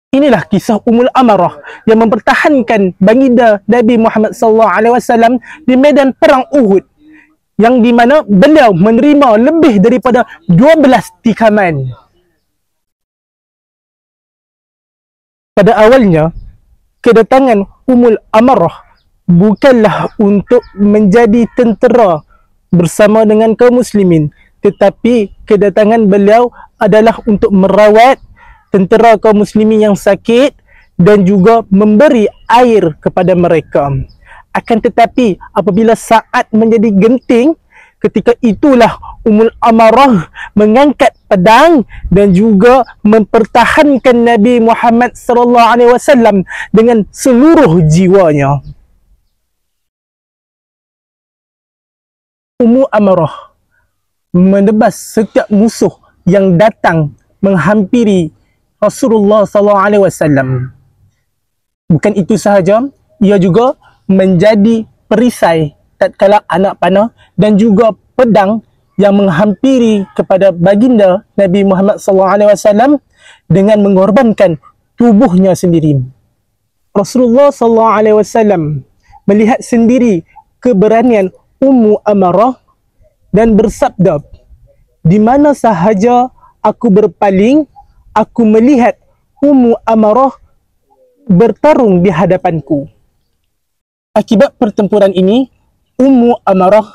Inilah kisah Ummul Amarah yang mempertahankan baginda Nabi Muhammad SAW di medan perang Uhud, yang di mana beliau menerima lebih daripada 12 tikaman. Pada awalnya, kedatangan Ummul Amarah bukanlah untuk menjadi tentera bersama dengan kaum muslimin, tetapi kedatangan beliau adalah untuk merawat tentera kaum muslimin yang sakit dan juga memberi air kepada mereka. Akan tetapi apabila saat menjadi genting, ketika itulah Ummul Amarah mengangkat pedang dan juga mempertahankan Nabi Muhammad SAW dengan seluruh jiwanya. Ummul Amarah menebas setiap musuh yang datang menghampiri Rasulullah SAW. Bukan itu sahaja, ia juga menjadi perisai tatkala anak panah dan juga pedang yang menghampiri kepada baginda Nabi Muhammad SAW dengan mengorbankan tubuhnya sendiri. Rasulullah SAW melihat sendiri keberanian Ummul Amarah dan bersabda, "Di mana sahaja aku berpaling, aku melihat Ummul Amarah bertarung di hadapanku." Akibat pertempuran ini, Ummul Amarah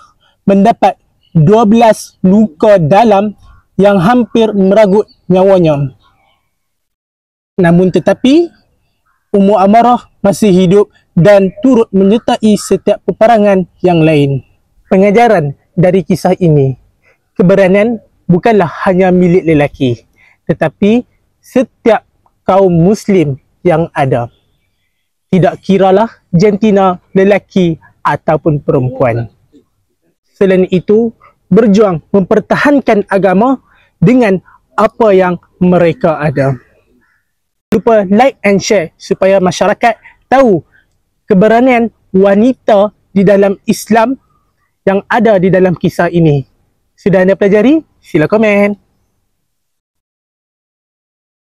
mendapat 12 luka dalam yang hampir meragut nyawanya. Namun tetapi, Ummul Amarah masih hidup dan turut menyertai setiap peperangan yang lain. Pengajaran dari kisah ini, keberanian bukanlah hanya milik lelaki, tetapi setiap kaum muslim yang ada. Tidak kiralah jantina lelaki ataupun perempuan. Selain itu, berjuang mempertahankan agama dengan apa yang mereka ada. Lupa like and share supaya masyarakat tahu keberanian wanita di dalam Islam yang ada di dalam kisah ini. Sudah anda pelajari? Sila komen.